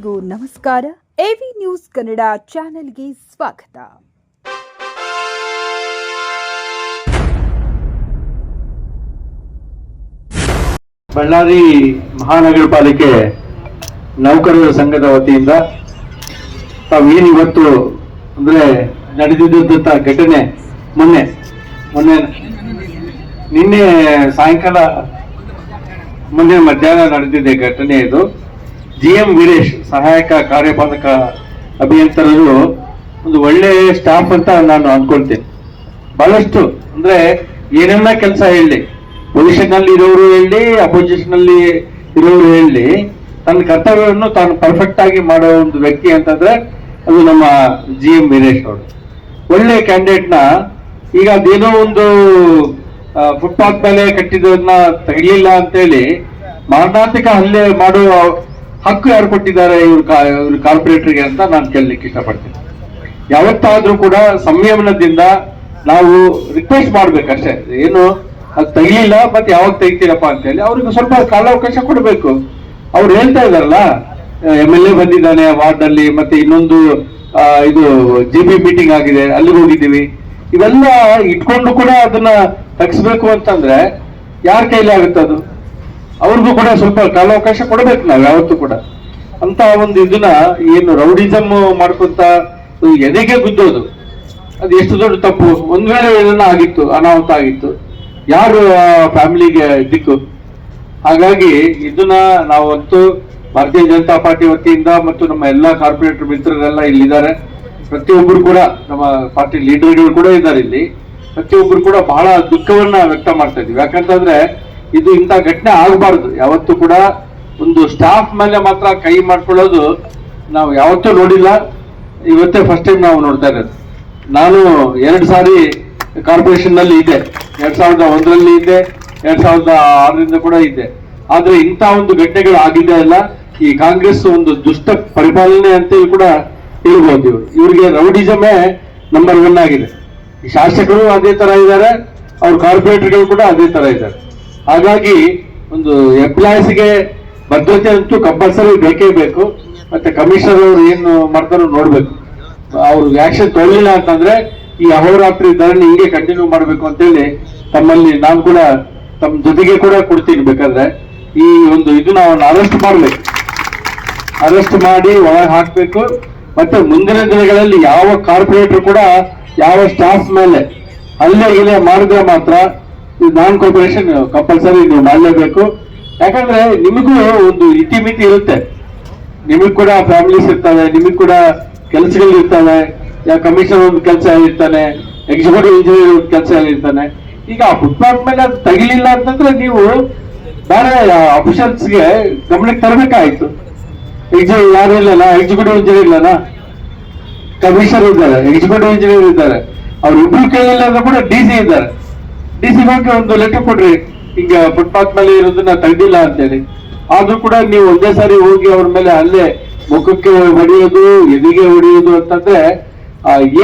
ಎಲ್ಲರಿಗೂ ನಮಸ್ಕಾರ. ಎವಿ ನ್ಯೂಸ್ ಕನ್ನಡ ಚಾನೆಲ್ಗೆ ಸ್ವಾಗತ. ಬಳ್ಳಾರಿ ಮಹಾನಗರ ಪಾಲಿಕೆ ನೌಕರರ ಸಂಘದ ವತಿಯಿಂದ ತಾವೇನು ಇವತ್ತು ಅಂದ್ರೆ ನಡೆದಿದ್ದಂತ ಘಟನೆ ನಿನ್ನೆ ಸಾಯಂಕಾಲ ಮೊನ್ನೆ ಮಧ್ಯಾಹ್ನ ನಡೆದಿದೆ ಘಟನೆ. ಇದು GM ವೀರೇಶ್ ಸಹಾಯಕ ಕಾರ್ಯಪಾಲಕ ಅಭಿಯಂತರರು ಒಂದು ಒಳ್ಳೆ ಸ್ಟಾಫ್ ಅಂತ ನಾನು ಅನ್ಕೊಳ್ತೇನೆ. ಬಹಳಷ್ಟು ಅಂದ್ರೆ ಏನೆಲ್ಲ ಕೆಲಸ ಹೇಳಿ, ಪೊಸಿಷನ್ ಅಲ್ಲಿ ಇರೋರು ಹೇಳಿ, ಅಪೋಸಿಷನ್ ಅಲ್ಲಿ ಇರೋರು ಹೇಳಿ, ತನ್ನ ಕರ್ತವ್ಯವನ್ನು ತಾನು ಪರ್ಫೆಕ್ಟ್ ಆಗಿ ಮಾಡೋ ಒಂದು ವ್ಯಕ್ತಿ ಅಂತಂದ್ರೆ ಅದು ನಮ್ಮ GM ವೀರೇಶ್ ಅವರು. ಒಳ್ಳೆ ಕ್ಯಾಂಡಿಡೇಟ್ನ ಈಗ ಅದೇನೋ ಒಂದು ಫುಟ್ಪಾತ್ ಮೇಲೆ ಕಟ್ಟಿದ್ದನ್ನ ತೆಗಿಲಿಲ್ಲ ಅಂತೇಳಿ ಮಾರಣಾಂತಿಕ ಹಲ್ಲೆ ಮಾಡುವ ಹಕ್ಕು ಯಾರು ಕೊಟ್ಟಿದ್ದಾರೆ ಇವ್ರ ಕಾರ್ಪೊರೇಟರ್ಗೆ ಅಂತ ನಾನು ಕೇಳಲಿಕ್ಕೆ ಇಷ್ಟಪಡ್ತೀನಿ. ಯಾವತ್ತಾದ್ರೂ ಕೂಡ ಸಂಯಮನದಿಂದ ನಾವು ರಿಕ್ವೆಸ್ಟ್ ಮಾಡ್ಬೇಕಷ್ಟೇ. ಏನು ಅದು ತೆಗಿಲಿಲ್ಲ ಮತ್ತೆ ಯಾವಾಗ ತೆಗಿತೀರಪ್ಪ ಅಂತ ಹೇಳಿ ಅವ್ರಿಗೆ ಸ್ವಲ್ಪ ಕಾಲಾವಕಾಶ ಕೊಡಬೇಕು. ಅವ್ರು ಹೇಳ್ತಾ ಇದಾರಲ್ಲ, MLA ಬಂದಿದ್ದಾನೆ ವಾರ್ಡ್ ಅಲ್ಲಿ, ಮತ್ತೆ ಇನ್ನೊಂದು ಇದು GB ಮೀಟಿಂಗ್ ಆಗಿದೆ, ಅಲ್ಲಿಗೆ ಹೋಗಿದ್ದೀವಿ, ಇವೆಲ್ಲ ಇಟ್ಕೊಂಡು ಕೂಡ ಅದನ್ನ ತಗ್ಸ್ಬೇಕು ಅಂತಂದ್ರೆ ಯಾರ ಕೈಲಿ ಆಗುತ್ತೆ? ಅದು ಅವ್ರಿಗೂ ಕೂಡ ಸ್ವಲ್ಪ ಕಾಲಾವಕಾಶ ಕೊಡ್ಬೇಕು ನಾವು ಯಾವತ್ತೂ ಕೂಡ. ಅಂತ ಒಂದು ಇದನ್ನ ಏನು ರೌಡಿಸಮ್ ಮಾಡ್ಕೊಂತ ಎದೆಗೆ ಗುದ್ದೋದು, ಅದು ಎಷ್ಟು ದೊಡ್ಡ ತಪ್ಪು. ಒಂದ್ ವೇಳೆ ಏನನ್ನ ಆಗಿತ್ತು, ಅನಾಹುತ ಆಗಿತ್ತು, ಯಾರು ಫ್ಯಾಮಿಲಿಗೆ ದಿಕ್ಕು? ಹಾಗಾಗಿ ಇದನ್ನ ನಾವಂತೂ ಭಾರತೀಯ ಜನತಾ ಪಾರ್ಟಿ ವತಿಯಿಂದ ಮತ್ತು ನಮ್ಮ ಎಲ್ಲಾ ಕಾರ್ಪೊರೇಟರ್ ಮಿತ್ರರೆಲ್ಲ ಇಲ್ಲಿದ್ದಾರೆ. ಪ್ರತಿಯೊಬ್ಬರು ಕೂಡ ನಮ್ಮ ಪಾರ್ಟಿ ಲೀಡರ್ಗಳು ಕೂಡ ಇದ್ದಾರೆ ಇಲ್ಲಿ. ಪ್ರತಿಯೊಬ್ಬರು ಕೂಡ ಬಹಳ ದುಃಖವನ್ನ ವ್ಯಕ್ತ ಮಾಡ್ತಾ ಇದೀವಿ. ಯಾಕಂತಂದ್ರೆ ಇದು ಇಂಥ ಘಟನೆ ಆಗಬಾರ್ದು. ಯಾವತ್ತೂ ಕೂಡ ಒಂದು ಸ್ಟಾಫ್ ಮೇಲೆ ಮಾತ್ರ ಕೈ ಮಾಡ್ಕೊಳ್ಳೋದು ನಾವು ಯಾವತ್ತೂ ನೋಡಿಲ್ಲ, ಇವತ್ತೇ ಫಸ್ಟ್ ಟೈಮ್ ನಾವು ನೋಡ್ತಾ ಇರೋದು. ನಾನು 2 ಸಾರಿ ಕಾರ್ಪೊರೇಷನ್ ನಲ್ಲಿ ಇದ್ದೆ, 2001ರಲ್ಲಿ ಇದ್ದೆ, 2006ರಿಂದ ಕೂಡ ಇದ್ದೆ. ಆದ್ರೆ ಇಂಥ ಒಂದು ಘಟನೆಗಳು ಆಗಿದ್ದೇ ಇಲ್ಲ. ಈ ಕಾಂಗ್ರೆಸ್ ಒಂದು ದುಷ್ಟ ಪರಿಪಾಲನೆ ಅಂತೇಳಿ ಕೂಡ ಹೇಳ್ಬೋದು. ಇವ್ರಿಗೆ ರೌಡಿಸಮೇ ನಂಬರ್ 1 ಆಗಿದೆ. ಈ ಶಾಸಕರು ಅದೇ ತರ ಇದ್ದಾರೆ, ಅವ್ರ ಕಾರ್ಪೊರೇಟರ್ಗಳು ಕೂಡ ಅದೇ ತರ ಇದ್ದಾರೆ. ಹಾಗಾಗಿ ಒಂದು ಎಂಪ್ಲಾಯೀಸ್ಗೆ ಭದ್ರತೆ ಅಂತೂ ಕಂಪಲ್ಸರಿ ಬೇಕೇ ಬೇಕು. ಮತ್ತೆ ಕಮಿಷನರ್ ಅವರು ಏನು ಮಾಡ್ತಾರೋ ನೋಡ್ಬೇಕು. ಅವ್ರು ಆಕ್ಷನ್ ತಗೊಳ್ಳಿಲ್ಲ ಅಂತಂದ್ರೆ ಈ ಅಹೋರಾತ್ರಿ ಧರಣಿ ಹಿಂಗೆ ಕಂಟಿನ್ಯೂ ಮಾಡ್ಬೇಕು ಅಂತೇಳಿ ತಮ್ಮಲ್ಲಿ ನಾನು ಕೂಡ ತಮ್ಮ ಜೊತೆಗೆ ಕೂಡ ಕೊಡ್ತೀನಿ. ಬೇಕಾದ್ರೆ ಈ ಒಂದು ಇದನ್ನ ಅವನ್ನ ಅರೆಸ್ಟ್ ಮಾಡ್ಬೇಕು, ಅರೆಸ್ಟ್ ಮಾಡಿ ಒಳಗೆ ಹಾಕ್ಬೇಕು. ಮತ್ತೆ ಮುಂದಿನ ದಿನಗಳಲ್ಲಿ ಯಾವ ಕಾರ್ಪೊರೇಟರ್ ಕೂಡ ಯಾವ ಸ್ಟಾಫ್ ಮೇಲೆ ಹಲ್ಲೆ ಮಾಡಿದ್ರೆ ಮಾತ್ರ ನಾನ್ ಕಾರ್ಪೊರೇಷನ್ ಕಂಪಲ್ಸರಿ ನೀವು ಮಾಡಲೇಬೇಕು. ಯಾಕಂದ್ರೆ ನಿಮಗೂ ಒಂದು ಇತಿಮಿತಿ ಇರುತ್ತೆ, ನಿಮಗ್ ಕೂಡ ಫ್ಯಾಮಿಲೀಸ್ ಇರ್ತವೆ, ನಿಮಗ್ ಕೂಡ ಕೆಲಸಗಳು ಇರ್ತವೆ. ಕಮಿಷನರ್ ಒಂದು ಕೆಲಸ ಇರ್ತಾನೆ, ಎಕ್ಸಿಕ್ಯೂಟಿವ್ ಇಂಜಿನಿಯರ್ ಒಂದು ಕೆಲಸ ಇರ್ತಾನೆ. ಈಗ ಆ ಫುಟ್ಪಾತ್ ಮೇಲೆ ಅದು ತೆಗಿಲಿಲ್ಲ ಅಂತಂದ್ರೆ ನೀವು ಬೇರೆ ಅಫಿಷಿಯಲ್ಸ್ಗೆ ಗಮನಕ್ಕೆ ತರಬೇಕಾಯ್ತು. ಯಾರು ಇಲ್ಲಲ್ಲ, ಎಕ್ಸಿಕ್ಯೂಟಿವ್ ಇಂಜಿನಿಯರ್ ಇಲ್ಲಲ್ಲ, ಕಮಿಷನರ್ ಇದ್ದಾರೆ, ಎಕ್ಸಿಕ್ಯೂಟಿವ್ ಇಂಜಿನಿಯರ್ ಇದ್ದಾರೆ. ಅವ್ರು ಇಬ್ರು ಕೇಳಿಲ್ಲ ಅಂದ್ರೆ ಕೂಡ DC ಇದ್ದಾರೆ. DC ಬಗ್ಗೆ ಒಂದು ಲೆಟರ್ ಕೊಡ್ರಿ, ಈಗ ಫುಟ್ಪಾತ್ ಮೇಲೆ ಇರೋದನ್ನ ತೆಗ್ದಿಲ್ಲ ಅಂತೇಳಿ. ಆದ್ರೂ ಕೂಡ ನೀವು ಒಂದೇ ಸಾರಿ ಹೋಗಿ ಅವ್ರ ಮೇಲೆ ಅಲ್ಲೇ ಮುಖಕ್ಕೆ ಹೊಡೆಯೋದು, ಎದೆಗೆ ಹೊಡೆಯೋದು ಅಂತಂದ್ರೆ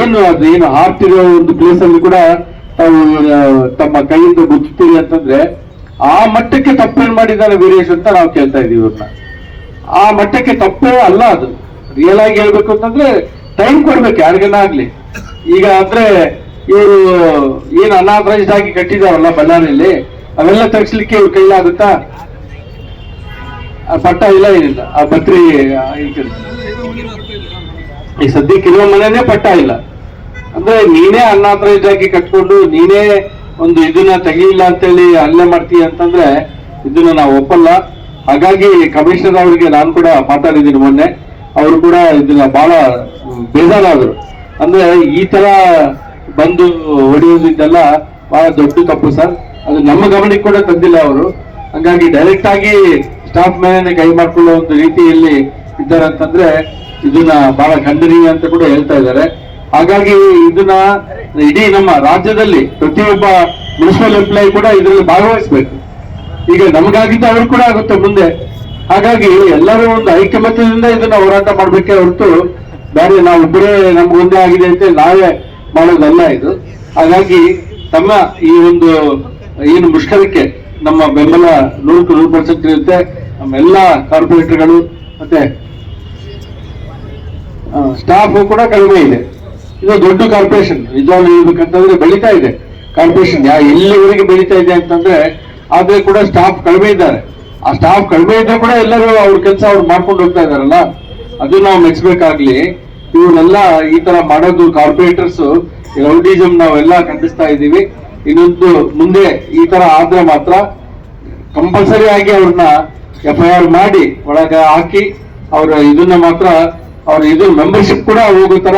ಏನು ಅದು ಏನು ಹಾರ್ತಿರೋ ಒಂದು ಪ್ಲೇಸ್ ಅಲ್ಲಿ ಕೂಡ ತಾವು ತಮ್ಮ ಕೈಯಿಂದ ಗುರ್ತೀರಿ ಅಂತಂದ್ರೆ ಆ ಮಟ್ಟಕ್ಕೆ ತಪ್ಪೇನ್ ಮಾಡಿದ್ದಾರೆ ವೀರೇಶ್ ಅಂತ ನಾವು ಕೇಳ್ತಾ ಇದೀವಿ ಇವ್ರನ್ನ. ಆ ಮಟ್ಟಕ್ಕೆ ತಪ್ಪೇ ಅಲ್ಲ ಅದು. ರಿಯಲ್ ಆಗಿ ಹೇಳ್ಬೇಕು ಅಂತಂದ್ರೆ ಟೈಮ್ ಕೊಡ್ಬೇಕು ಯಾರಿಗೆಲ್ಲ ಆಗ್ಲಿ. ಈಗ ಅಂದ್ರೆ ಇವರು ಏನು ಅನಾಥರೈಸ್ಡ್ ಆಗಿ ಕಟ್ಟಿದಾರಲ್ಲ ಬಳ್ಳಾರಿಯಲ್ಲಿ, ಅವೆಲ್ಲ ತಗ್ಸ್ಲಿಕ್ಕೆ ಇವ್ರ ಕೈಲಾಗುತ್ತಾ? ಪಟ್ಟ ಇಲ್ಲ, ಏನಿಲ್ಲ. ಆ ಬತ್ರಿ ಈ ಸದ್ಯಕ್ಕೆ ಇರುವ ಮನೆನೇ ಪಟ್ಟ ಇಲ್ಲ ಅಂದ್ರೆ ನೀನೇ ಅನಾಥರೈಸ್ಡ್ ಆಗಿ ಕಟ್ಕೊಂಡು ನೀನೇ ಒಂದು ಇದನ್ನ ತೆಗಿಲಿಲ್ಲ ಅಂತೇಳಿ ಹಲ್ಲೆ ಮಾಡ್ತೀಯ ಅಂತಂದ್ರೆ ಇದನ್ನ ನಾವು ಒಪ್ಪಲ್ಲ. ಹಾಗಾಗಿ ಕಮಿಷನರ್ ಅವರಿಗೆ ನಾನು ಕೂಡ ಮಾತಾಡಿದ್ದೀನಿ ಮೊನ್ನೆ. ಅವರು ಕೂಡ ಇದನ್ನ ಬಹಳ ಬೇಜಾರಾದ್ರು. ಅಂದ್ರೆ ಈ ತರ ಬಂದು ಹೊಡೆಯೋದಿದ್ದೆಲ್ಲ ಬಹಳ ದೊಡ್ಡ ತಪ್ಪು ಸರ್, ಅದು ನಮ್ಮ ಗಮನಕ್ಕೆ ಕೂಡ ತಂದಿಲ್ಲ ಅವರು. ಹಂಗಾಗಿ ಡೈರೆಕ್ಟ್ ಆಗಿ ಸ್ಟಾಫ್ ಮೇಲೆ ಕೈ ಮಾಡ್ಕೊಳ್ಳೋ ಒಂದು ರೀತಿಯಲ್ಲಿ ಇದ್ದಾರೆ ಅಂತಂದ್ರೆ ಇದನ್ನ ಬಹಳ ಖಂಡನೀಯ ಅಂತ ಕೂಡ ಹೇಳ್ತಾ ಇದ್ದಾರೆ. ಹಾಗಾಗಿ ಇದನ್ನ ಇಡೀ ನಮ್ಮ ರಾಜ್ಯದಲ್ಲಿ ಪ್ರತಿಯೊಬ್ಬ ಮುನ್ಸಿಪಲ್ ಎಂಪ್ಲಾಯಿ ಕೂಡ ಇದರಲ್ಲಿ ಭಾಗವಹಿಸ್ಬೇಕು. ಈಗ ನಮಗಾಗಿದ್ದು ಅವ್ರು ಕೂಡ ಆಗುತ್ತೆ ಮುಂದೆ. ಹಾಗಾಗಿ ಎಲ್ಲರೂ ಒಂದು ಐಕ್ಯಮತ್ಯದಿಂದ ಇದನ್ನ ಹೋರಾಟ ಮಾಡ್ಬೇಕೇ ಹೊರತು ಬೇರೆ ನಾವೊಬ್ಬರೇ ನಮ್ಗೊಂದೇ ಆಗಿದೆ ಅಂತ ನಾವೇ ಮಾಡೋದಲ್ಲ ಇದು. ಹಾಗಾಗಿ ತಮ್ಮ ಈ ಒಂದು ಏನು ಮುಷ್ಕರಕ್ಕೆ ನಮ್ಮ ಬೆಂಬಲ 100% ಇರುತ್ತೆ. ನಮ್ಮೆಲ್ಲ ಕಾರ್ಪೊರೇಟರ್ಗಳು ಮತ್ತೆ ಸ್ಟಾಫ್ ಕೂಡ ಕಡಿಮೆ ಇದೆ. ಇದು ದೊಡ್ಡ ಕಾರ್ಪೊರೇಷನ್, ನಿಜವಾಗ್ಲೂ ಹೇಳ್ಬೇಕಂತಂದ್ರೆ ಬೆಳೀತಾ ಇದೆ ಕಾರ್ಪೊರೇಷನ್. ಎಲ್ಲಿವರೆಗೆ ಬೆಳೀತಾ ಇದೆ ಅಂತಂದ್ರೆ, ಆದ್ರೆ ಕೂಡ ಸ್ಟಾಫ್ ಕಡಿಮೆ ಇದ್ದಾರೆ. ಆ ಸ್ಟಾಫ್ ಕಡಿಮೆ ಇದ್ರೆ ಕೂಡ ಎಲ್ಲರೂ ಅವ್ರ ಕೆಲಸ ಅವ್ರು ಮಾಡ್ಕೊಂಡು ಹೋಗ್ತಾ ಇದಾರಲ್ಲ, ಅದು ನಾವು ಮೆಚ್ಚಬೇಕಾಗ್ಲಿ. ಇವರೆಲ್ಲ ಈ ತರ ಮಾಡೋದು ಕಾರ್ಪೊರೇಟರ್ಸ್ ರೌಡಿಸಮ್ ನಾವೆಲ್ಲ ಖಂಡಿಸ್ತಾ ಇದ್ದೀವಿ. ಇನ್ನೊಂದು ಮುಂದೆ ಈ ತರ ಆದ್ರೆ ಮಾತ್ರ ಕಂಪಲ್ಸರಿ ಆಗಿ ಅವ್ರನ್ನ FIR ಮಾಡಿ ಒಳಗೆ ಹಾಕಿ ಅವ್ರ ಇದನ್ನ ಮಾತ್ರ ಅವ್ರ ಇದು ಮೆಂಬರ್ಶಿಪ್ ಕೂಡ ಹೋಗೋ ತರ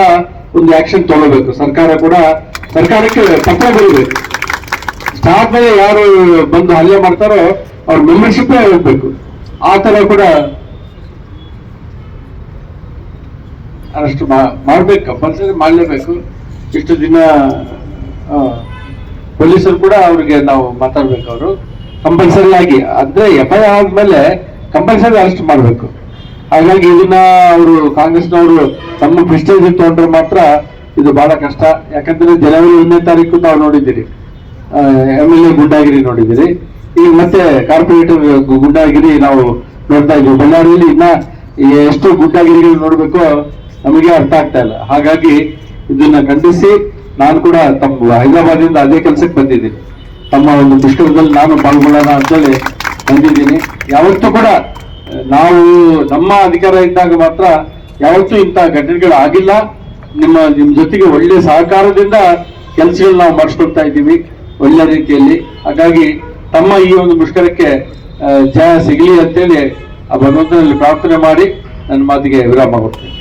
ಒಂದು ಆಕ್ಷನ್ ತಗೋಬೇಕು. ಸರ್ಕಾರಕ್ಕೆ ಪತ್ರ ಬರೀಬೇಕು. ಸ್ಟಾಫ್ ಮೇಲೆ ಯಾರು ಬಂದು ಹಲ್ಲೆ ಮಾಡ್ತಾರೋ ಅವ್ರ ಮೆಂಬರ್ಶಿಪ್ ಹೋಗ್ಬೇಕು. ಆ ತರ ಕೂಡ ಅಷ್ಟು ಮಾಡ್ಬೇಕು, ಕಂಪಲ್ಸರಿ ಮಾಡ್ಲೇಬೇಕು. ಇಷ್ಟು ದಿನ ಪೊಲೀಸರು ಕೂಡ ಅವ್ರಿಗೆ ನಾವು ಮಾತಾಡ್ಬೇಕು. ಅವರು ಕಂಪಲ್ಸರಿ ಆಗಿ ಅಂದ್ರೆ FIR ಆದ್ಮೇಲೆ ಕಂಪಲ್ಸರಿ ಅರೆಸ್ಟ್ ಮಾಡ್ಬೇಕು. ಹಾಗಾಗಿ ಇದನ್ನ ಅವರು ಕಾಂಗ್ರೆಸ್ನವರು ತಮ್ಮ ಪ್ರೆಸ್ಟೇಜ್ ತಗೊಂಡ್ರೆ ಮಾತ್ರ ಇದು ಬಹಳ ಕಷ್ಟ. ಯಾಕಂದ್ರೆ ಜನವರಿ 1ನೇ ತಾರೀಕು ನಾವು ನೋಡಿದ್ದೀರಿ MLA ಗುಂಡಾಗಿರಿ ನೋಡಿದ್ದೀರಿ. ಈಗ ಮತ್ತೆ ಕಾರ್ಪೊರೇಟರ್ ಗುಂಡಾಗಿರಿ ನಾವು ನೋಡ್ತಾ ಇದ್ದೀವಿ. ಬಳ್ಳಾರಿಯಲ್ಲಿ ಇನ್ನ ಎಷ್ಟು ಗುಂಡಾಗಿರಿಗಳು ನೋಡ್ಬೇಕು ನಮಗೆ ಅರ್ಥ ಆಗ್ತಾ ಇಲ್ಲ. ಹಾಗಾಗಿ ಇದನ್ನ ಖಂಡಿಸಿ ನಾನು ಕೂಡ ತಮ್ಮ ಹೈದರಾಬಾದಿಂದ ಅದೇ ಕೆಲಸಕ್ಕೆ ಬಂದಿದ್ದೀನಿ. ತಮ್ಮ ಒಂದು ಮುಷ್ಕರದಲ್ಲಿ ನಾನು ಪಾಲ್ಗೊಳ್ಳೋಣ ಅಂತೇಳಿ ಬಂದಿದ್ದೀನಿ. ಯಾವತ್ತೂ ಕೂಡ ನಾವು ನಮ್ಮ ಅಧಿಕಾರ ಇದ್ದಾಗ ಮಾತ್ರ ಯಾವತ್ತೂ ಇಂಥ ಘಟನೆಗಳು ಆಗಿಲ್ಲ. ನಿಮ್ಮ ಜೊತೆಗೆ ಒಳ್ಳೆ ಸಹಕಾರದಿಂದ ಕೆಲಸಗಳು ನಾವು ಮಾಡಿಸ್ಕೊಳ್ತಾ ಇದ್ದೀವಿ ಒಳ್ಳೆ ರೀತಿಯಲ್ಲಿ. ಹಾಗಾಗಿ ತಮ್ಮ ಈ ಒಂದು ಮುಷ್ಕರಕ್ಕೆ ಜಯ ಸಿಗಲಿ ಅಂತೇಳಿ ಆ ಭಗವಂತನಲ್ಲಿ ಪ್ರಾರ್ಥನೆ ಮಾಡಿ ನನ್ನ ಮಾತಿಗೆ ವಿರಾಮ ಕೊಡ್ತೀನಿ.